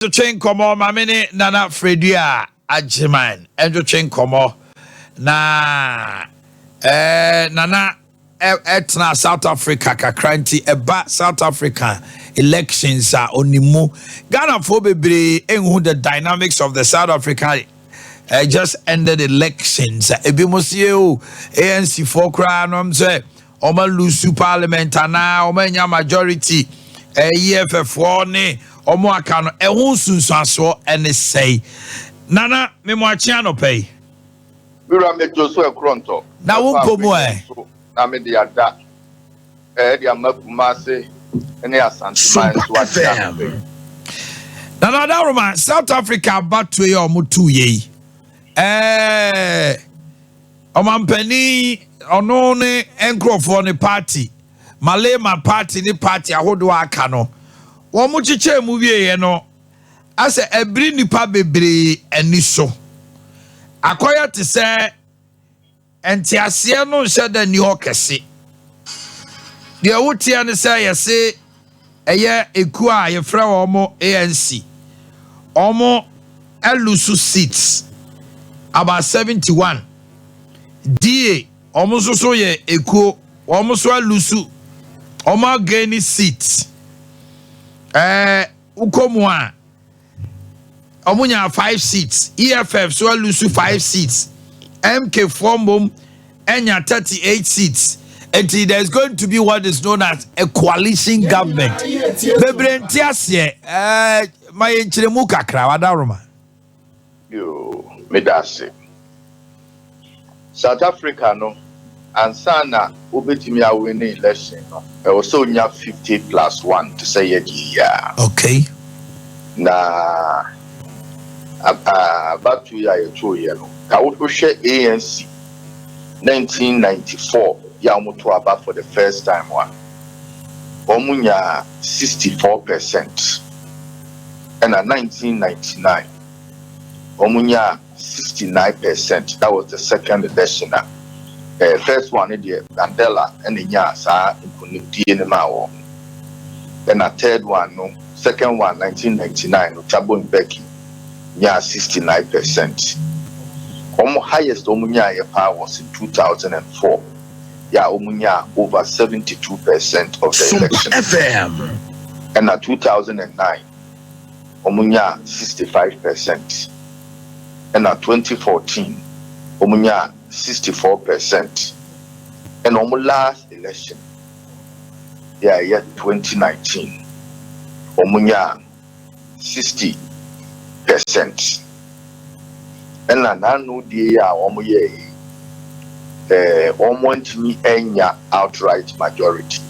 to train komo mamene Nana Fredua Agyemang and to train komo na Nana etna South Africa kakranti eba South Africa elections are onimu Ghana for bebre enhu the dynamics of the South Africa just ended elections ebimosie ANC for kra no say oma lose parliament na oma nya majority EFF ne omo aka no ehun sunsuaso ene sei Nana me mo achia no pay Bura me Joshua Ekronto na wo komo na me dia da dia makumase ene asanteman so achia Nana da Roma South Africa batwe ye omo tu ye omampani ono ne enkrofo ne party Malema party ni party ahodo aka no wo mu chiche mu wieye no ase ebri nipa bebre ani so akoya te se entiase no hye da ni hokese de wotia ne se yese eye eku a ye fra wo mo ANC omo elusu seats about 71 DA omo so ye eku omo so elusu omo gain seats ukomwa omunya 5 seats EFF so lose 5 seats MK formum enya 38 seats and there's going to be what is known as a coalition government bebrenti ase my enchiremu kakra wadaroma yo medase South Africa no ansana obetimi awin election no also nya 50+1 to say yeah okay na about 2 years no ka wo hwe ANC 1994 ya mutu aba for the first time one omunya 64% and in 1999 omunya 69%. That was the second election. First one the Mandela and the Nyasa in Kunimao. Then a third one, no, second one, 1999, Chabo Mbeki, nya 69%. Highest Omunya power was in 2004. Yeah, Omunya over 72% of the election. FM. And in 2009, Omunya 65%. And in 2014, Omunya 64%. And on the last election, yeah, 2019, Omunya 60%. And I know the Omuye almost enya outright majority.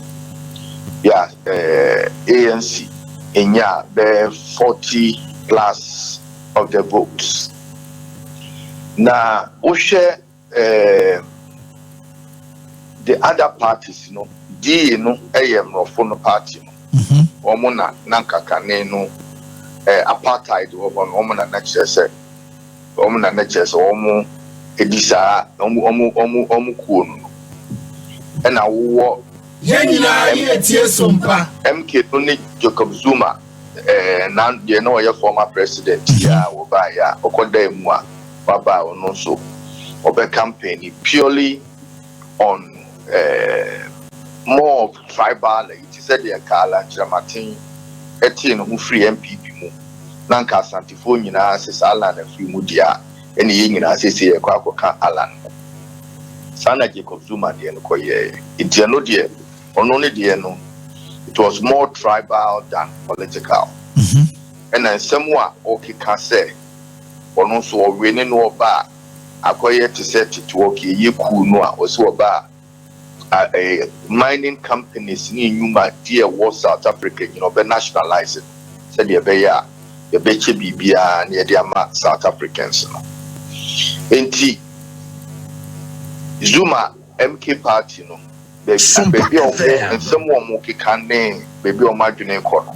Yeah, ANC enya the 40+ of the votes. Now, the other parties, you know, D no AM no phone party no. Omona nankaka ne no apartheid omona na chese omona na chese omo edisa omo kuo no. E na wo yenyina ye tie SOMPA MK no ne Jacob Zuma na de no ye former president ya wo ba ya okoda mu a baba ono so obe campaign purely on more of tribal. It said the Kala Dramatin 18 who free MPP mu Nanka Santifo nyina says Alan and free mudia any yingina says a kwaka Alan Sana Jacob Zuma de Nkoye it no dear on only dear no it was more tribal than political and then somewhat okay can say on also winning no ba akoye to set it to okay ye cool no also ba mining companies in Yuma dear was South Africa, you know, be nationalized. Said the Beya, the Beche Bibia near the South Africans. Enti Zuma MK party, no, baby and someone moki can name baby or margin corner.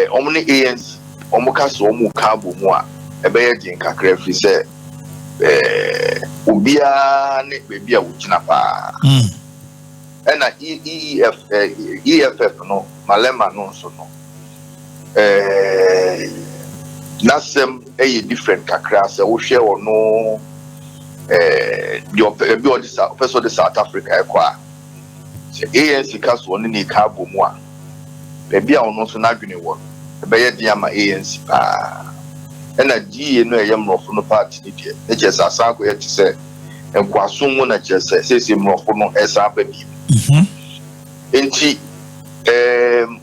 Omni ANC, Omokas Omu Kabu Moa, a Beya Kakrefi said. Ubia ne baby a wuchina pa na EFF no Malema no so no Nasem a different kakra se wo hwe ono the be on the South Africa kwa se ANC kaso one ni ka bom a bia ono so na dwene wo be ye dia ma ANC pa na GA no ye mrofo no party ni de e je sasa ko ye ti se enkwaso mu na je se mrofo no esa ba bi enti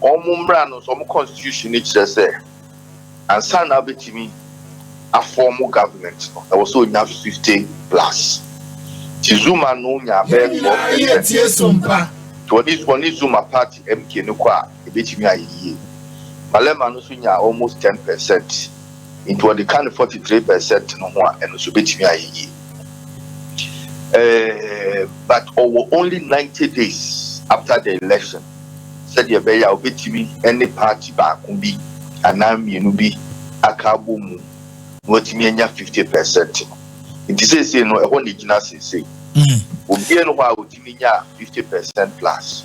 omumra no so mo constitution ni kire se ansa na betimi a formal government that was so enough 50 plus Zuma no nya be SOMPA to this Zuma party MK no kwa e betimi ayi Malema no so nya almost 10% into the kind of 43% no ho a eno so betimi ayi but over only 90 days after the election said ye be ya obetimi any party ba ko bi anamienu bi akabo mu wotimi anya 50%. It is say no e ho ne gina say obi no ho a wotimi nya 50% plus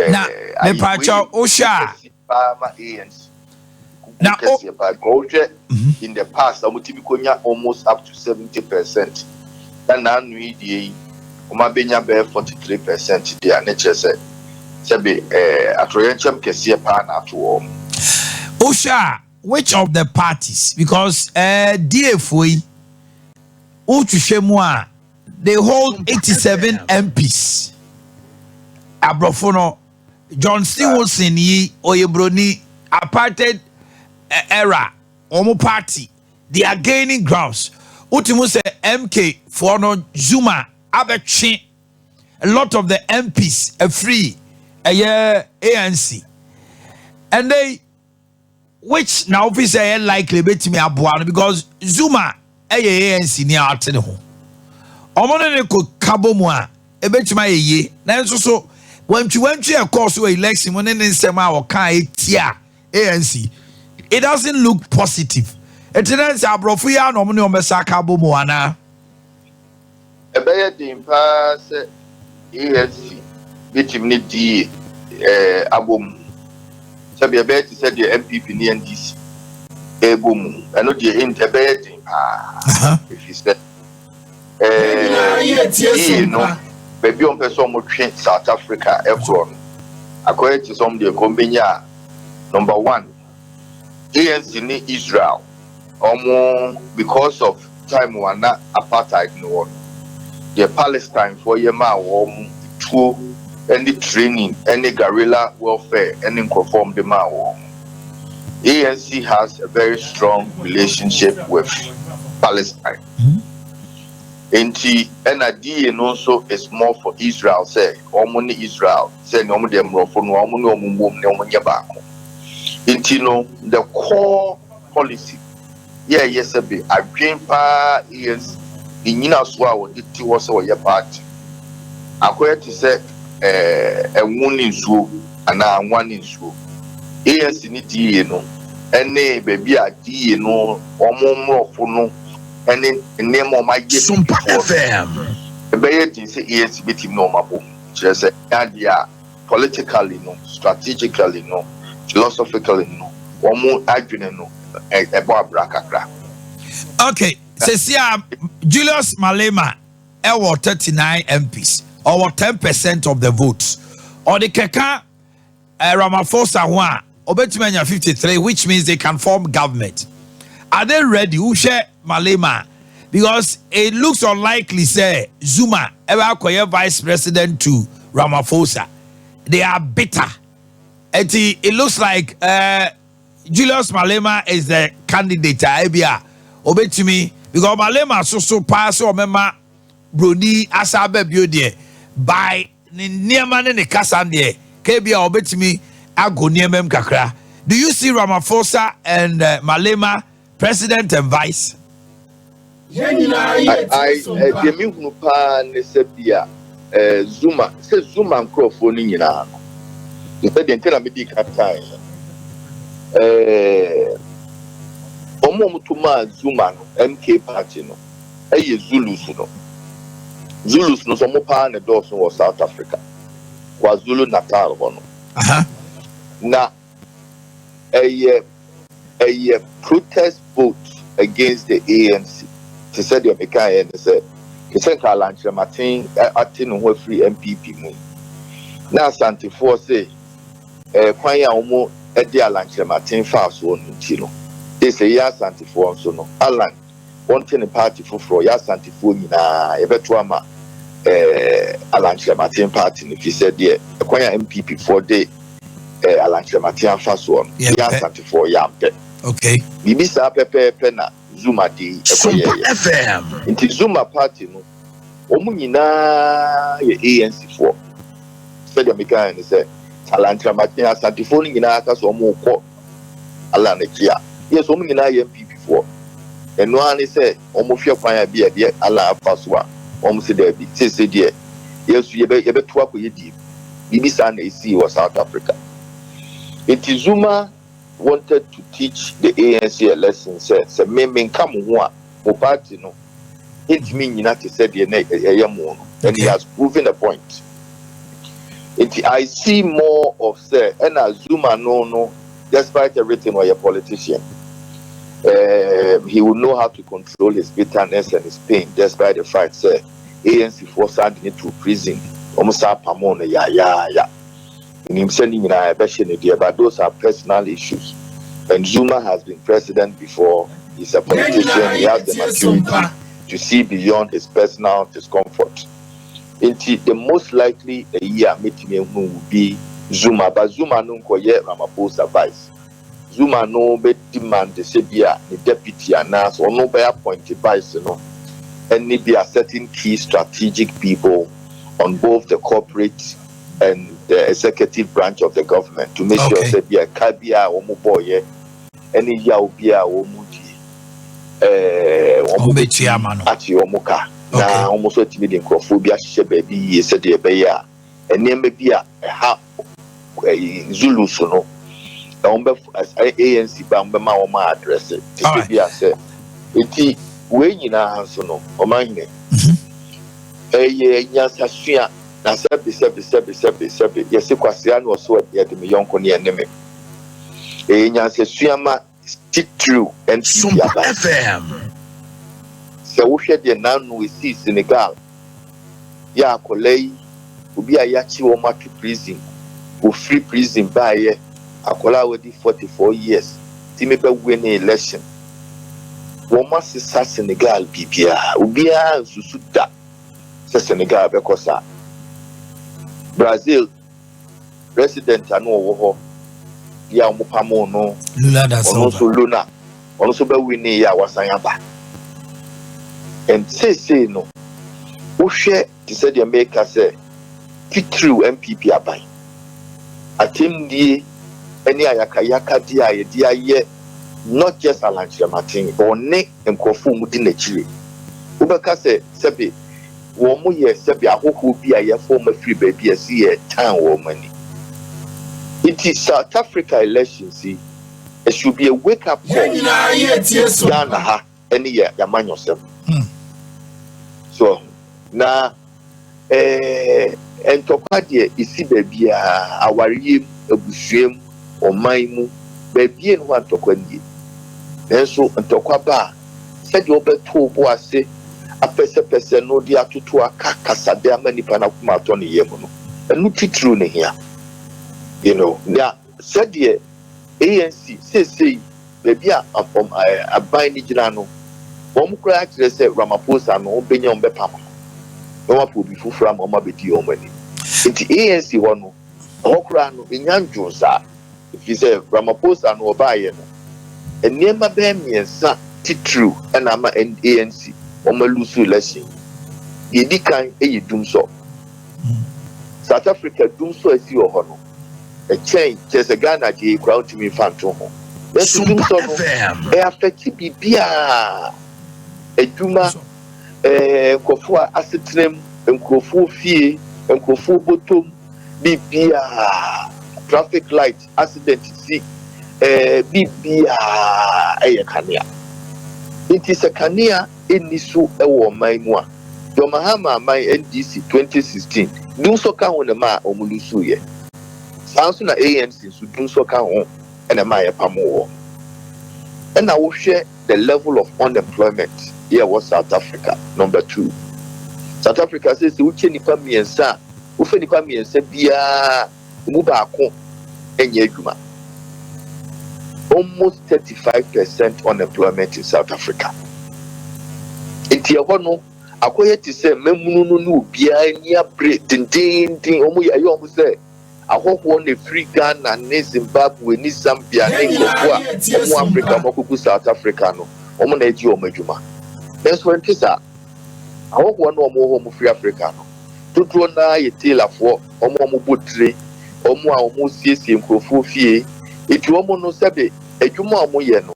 na me pacha osha ma ANC na in the past wotimi konya almost up to 70%. And now we die benya be 43% dia na chese sebe atroyenchem kese pa na to Osha, which of the parties? Because DFOI, Uchushemua, they hold 87 MPs. Abrofono, John Stevenson, Oyebroni, apartheid era, Omo party, they are gaining grounds. Utimuse MK for no Zuma, Abechi, a lot of the MPs are free, ANC, and they. Which now officer likely bet me abuano because Zuma ANC near Arteno. Omonene ko kabo mu a ebetima ye na so when you went to a course of election when nsema o kan etia ANC it doesn't look positive. Etenance abrofu ya no omne omesa kabo mu ana ebeye din pa se ANC bitimni di abom sabi ebeti said the MPP ni NDC ebom I know the intebeti if you said you know baby on person mo train South Africa ekron according to some the kombenya number 1 ANC ni Israel because of time wana apartheid no the Palestine for yema true any training, any guerrilla warfare, any conform the man. ANC has a very strong relationship with Palestine. And NID and also is more for Israel, say, Omoni Israel, say, no, them Rofon, Omoni Yabako. The core policy, yes, I dream pa ANC, in Yinaswa, it was your party. According to say, a woman in so and now one in so. ANC ni die no, ene baby a die no, more for no, and name of my SOMPA FM. The baby say ANC bit him no mabo. Just say idea politically no, strategically no, philosophically no, more argument no, about brakakra. Okay, Cecia Julius Malema, 39 MPs. Or 10% of the votes. Or the Keka Ramaphosa Hua, Obetumenya 53, which means they can form government. Are they ready? Who share Malema? Because it looks unlikely, say, Zuma ever acquire vice president to Ramaphosa. They are bitter. It looks like Julius Malema is the candidate. Obetumi, because Malema so pass or member Bruni Asabe Biodie. By Niaman and the Kassan there, Kebia Obetimi Ago Niamem Kakra. Do you see Ramaphosa and Malema, president and vice? I Zuma says Zuma and Crawford in Yana. You said the entire medical time. Omomutuma Zuma, MK party, no, Zulus, no. Zulus no some pa na Dawson was South Africa. KwaZulu Natal one. Na a protest vote against the ANC. She said the American said he said Kalanche Martin acting who free MPP mu. Now Santi for say kwanya omo e de Alanche Martin fast one ntino. They say ya Santi for so no. Alan wanting a party for ya Santi for nyina e beto ama Alanche Martin party if he said there kwanya MPP for day Alanche Martin fast one. Ya Santi for ya. Okay. Bibisa pepe na Zuma di SOMPA FM. Inti Zuma party no. Omu nyina ye ANC for. Said the American say Alanche Martin Asante for nyina aka so omu ko ala na kia. Yes, omu nyina ye MPP for. Eno ani say omu hwe kwan bia de ala afa so a omu se there bi. Say there. Yes, ye be to akoye di. Bibisa na esi was South Africa. Inti Zuma wanted to teach the ANC a lesson. Say me come ho a party no. It mean not to say the and he has proven a point. I see more of say and Zuma no, despite everything or a politician. He will know how to control his bitterness and his pain, despite the fact say ANC for sending it to prison. Almost ya. In sending in a but those are personal issues. And Zuma has been president before. He's a politician. He has the maturity to see beyond his personal discomfort. The most likely a year meeting will be Zuma, but Zuma no koye Ramaphosa vice. Zuma no be demand the Sebia, the deputy announce or no be appointed vice, and need be a certain key strategic people on both the corporate and the executive branch of the government to make sure Sebia Kabia or Muboye, any Yaubia or Mudi. Ati omuka na almost what me microphobia she baby said the beya and name be a ha Zulu so no ANC ba ma o ma address it be a say enti we nyina so no o ma hine nyasa sua na sebe yesi kwase an so e de me yonko ne eneme nyasa sua ma stick through and SOMPA FM. So we share the now we see Senegal. Ya kolei ubi ayachi wo matu prison. Wo free prison by akola wedi 44 years. Timi be win election. Wo masisa Senegal bibia. Ubi a susu da. Se Senegal be kosa. Brazil president anu wo ho. Ya mupamo no Lula da Silva. Luna also be winning ya wasanyaba and say no who share to say the America say fit through MPP abai atim die any ayaka dia ye not just Alanche Martin or ne enkofu mu di na chire ubeka say sebe wo mu ye sebe ahoho bi aye form free baby asi ye tan wo mani. It is South Africa elections. It should be a wake-up call. Ghana, any year, you mind yourself. So now, and Tokadia is see baby our yim, a bushim, or maimu, baby and one Tokwendi. And so, and Tokaba said you over two boys say, a person no dia to a kakasa, there are many panakuma Tony Yemono, and no true here. Now, said the ANC say, baby, from a binding Girano. One crack, they say Ramaphosa no Benyon Bepama. No one will be full from Oma Betty Omani. It's the ANC one, Okrano, in Yanjosa. If you say Ramaphosa no Bayan, and near my baby and son, true, and I'm an ANC, Oma Lusu Lessing. You decline a doom so. South Africa doom so as your honor. A change, there's a Ghana J crowd to me phantom. SOMPA FM. Affect Bibia, a Juma, Kofua acetrem, and Kofu fee, and Kofu bottom, Bibia, traffic light, accident, see, Bibia, a Kania. It is a Kania in Nisu, a woman, my Mahama, my NDC 2016. Do so count on the ma or Mulusuye. Sounds na ANC so do so can and a maya pamo. And I will share the level of unemployment. Here was South Africa, number 2. South Africa says, Uche nipa miensa, Ufe nipa miensa biya, Mubako, Enyejuma. Almost 35% unemployment in South Africa. In Tiahono, akoye to say, Memunu biya niya break, ding, omu ya yomu say, I hope one a free Ghana, ne Zimbabwe, ni Zambia, ne Kofua, omu Africa, mokuku South Africa, no, omu na eji omejuma. That's when kisa. I hope one more home free Africa. To draw na ye tailor for omo butri, omo CC mkrofofie. It woman no sabe, a juma moyeno.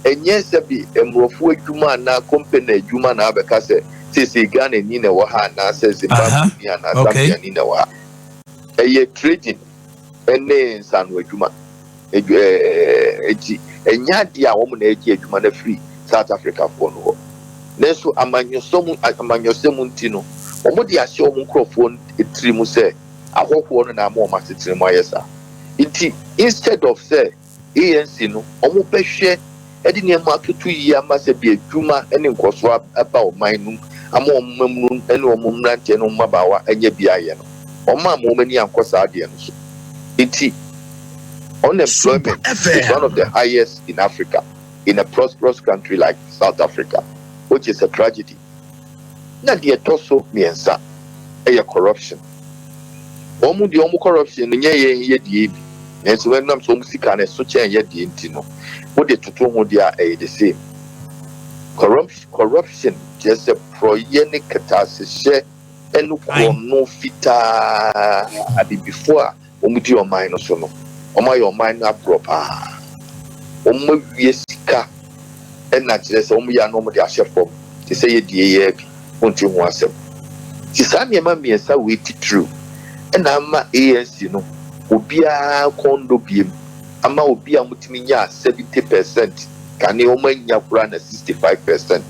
And yes, sabi, emrofu juma na company juma na abekase, CC Ghana nina waha na says Zimbabwe na Zambia nina waha. A ye trading, and names and juma. And yadia woman a juma free South Africa for no. Neso amanyosemu omodi ashe omukrofon etrimu se ahokwo no na ma omasetrimu ayesa iti instead of say ANC no omo behwe edi ne ma tutu yi amase bi adwuma ene nkoso aba oman nu ama omamnu ene omumrante no mabawa enye bi aye no oma amomani ankosa ade no so iti unemployment is one of the highest in Africa, in a prosperous country like South Africa, which is a tragedy. Na the etoso miensa eye corruption. Omu di omu corruption nye ye die bi. Nenso when nam so musika na so chen ye die ntino. Wo de tutu ho dia the same. Corruption just a proyene katasehye enu kono fita abi before omu di o mind no so no. Oma your mind na proper. Omu wie sika ena kire se omu ya no mu de ahye fom. Ti se ye die ye bi. Unti ho asem. Ti sa niema miensa we ti true. Ena ama ANC no obia kondo biem. Ama obia mutimi nya 70% kane omanya kura na 65%.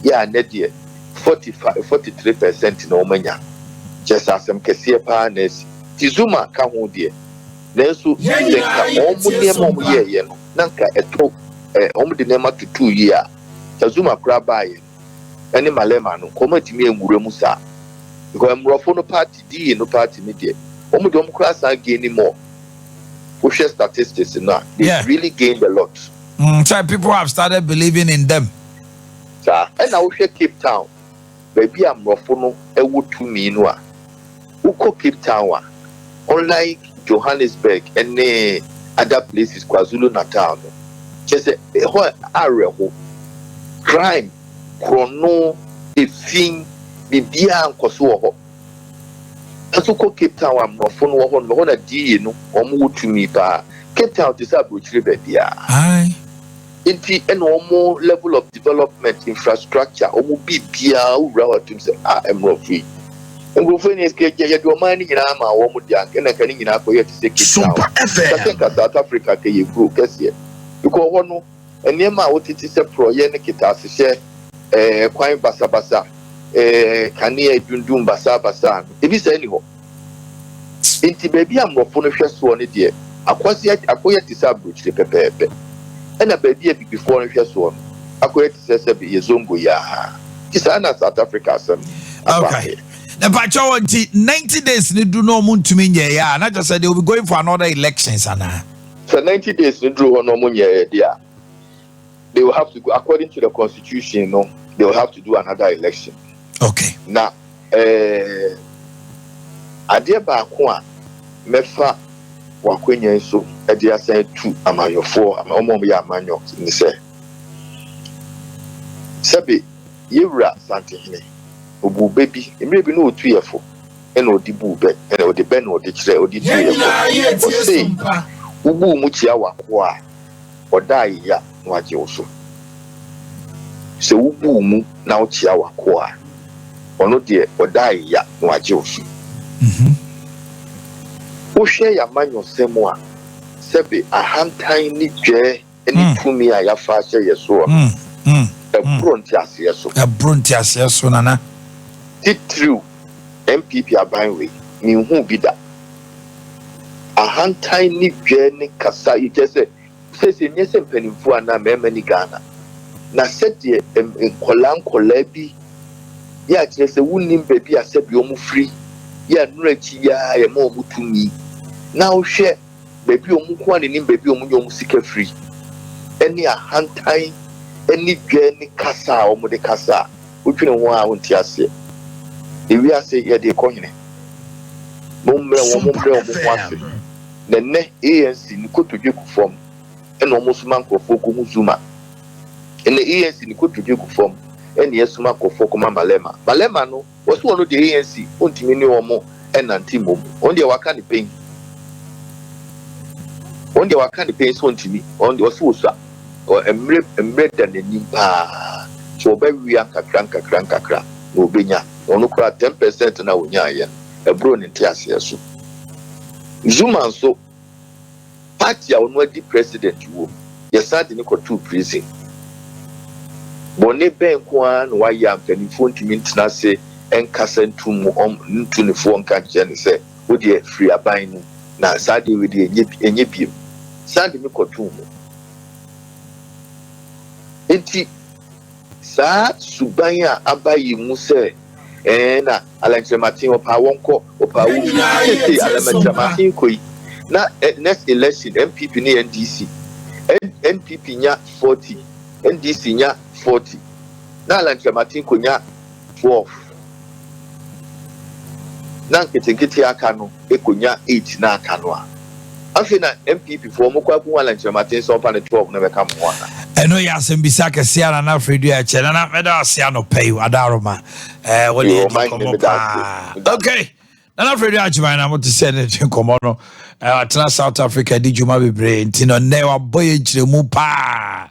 Ya na de 43% na omanya. Just asem kese pa na si. Ti Zuma ka ho de. Nenso denka omu niema omu ye no. Nanka eto omu de niema tutu yi a. Zuma kura ba ye. Any malema no komati mi enwure mu sa because emrofo no party di no party me dey omu de omu class gain more social statistics now they really gained a lot. So people have started believing in them. Sir, and now we Cape Town baby emrofo no ewo tumi no a uko Cape Town unlike Johannesburg and other places KwaZulu Natal no just ho area ho crime Chrono, a thing, Bibia and Kosovo. Kasuko Cape Town, I'm not phone one a deal, no, or move to me, pa. Cape Town is a butch river, dear. Aye. In the more level of development, infrastructure, or will be Pia, who relative say, I'm not free. And we'll finish get your money in Ama, or Mudiak, and I can in Apple to say Cape Town. I think South Africa can you go, guess here. Because one, and near my what it is a pro Yenikita share. Kwai basabasa kanie dundum basabasa ebi say ni ho enti baby amrofo no hweso ne de akoye tisa bruchi pepepe ena baby e before no hweso no akoye tisa be yezongo ya tisa na South Africa asem okay na pacho wanti 90 days ni do no muntumi nye ya na just said they will be going for another elections ana so 90 days ni do no munye dia. They will have to go according to the constitution, you know, they will have to do another election. Okay. Now, Adia Bakwa Mefa Wakwenya so Adia said 2 amayo 4 amayo amanyo ni say. Sabi Yewra Santihine Obu baby, maybe no 2 years for and odi bube and odi ben odi chire odi 2 years for. Say Ubu muchia wakwa odai ya waje oso se ubu mu na ochia wako a ono de odai ya waje oso o hwe ya manyo semu a sebe ahantan ni dwe eni tumi a ya fa hye yeso ebronti aseso nana titru MPP abanwe ni hu bida ahantan ni dwe ni kasa ite se says in yes and penny for na memani Ghana. Na said ye kola bi ya kyerɛ sɛ wonnim baabi a sɛ bi ɔmo free ya nnura akyi ya yɛ ma ɔmo tumi na wohwɛ baabi ɔmo ko anenim baabi ɔmo nyɛ ɔmo sika free ɛne ahantan ɛne dwa ne kasa a ɔmo de kasa wotwene ho a wonte aseɛ ewi ase yɛ de kɔ hene mommrɛ ɔmo ho ase na nnɛ ANC ne kotodwe gu fam ɛna ɔmo soma nkurɔfoɔ kɔ mu Zuma ɛna ANC ne kotodwe gu fam ɛna yɛsoma nkurɔfoɔ kɔma Malema no wɔso wɔn de ANC ontimi ne ɔmo ɛnante mom wɔn deɛ waka ne pɛn so ontimi wɔn deɛ wɔso wɔso a mmerɛ da n'anim paa so ɔbɛwia nkakra na ɔbɛnya ɔno kora 10% na ɔnyaayɛ ɛburo ne nte aseɛ so Zuma nso party a ɔno adi president wɔ yɛsa de ne kɔtoo prison bɔne bɛn ko a na wayɛ mpanimfoɔ ntumi ntena ase ɛnkasa ntu ne foɔ nka kyerɛ ne sɛ wodeɛ firi aban no na saa deɛ wede ɛnyɛ biem saa de ne kɔtoo mu enti saa suban a aba yi mu sɛ na alankyerɛmaten ɔpaa wɔnkɔ ɔpaa wo sɛ alankyerɛmaten kɔ yi na next election MPP ne NDC NPP nya 40 NDC nya 40 na alankyerɛmaten kɔ nya 12 na nketenkete aka no ekonya 8 na aka no a afei na MPP for mo kwa ku alankyerɛmaten sɛ ɔpa ne 12 na bɛka mo ana ɛno yɛ asɛm bisa kɛseɛ na Fredua Agyemang na mɛda aseɛ no pɛi adaroma wɔde kɔmmɔ paa okay na Fredua Agyemang na mo te sɛ ne kɔmmɔ no atena South Africa di dwuma bebree nti no nnɛ wabɔ yɛ kyerɛmu paa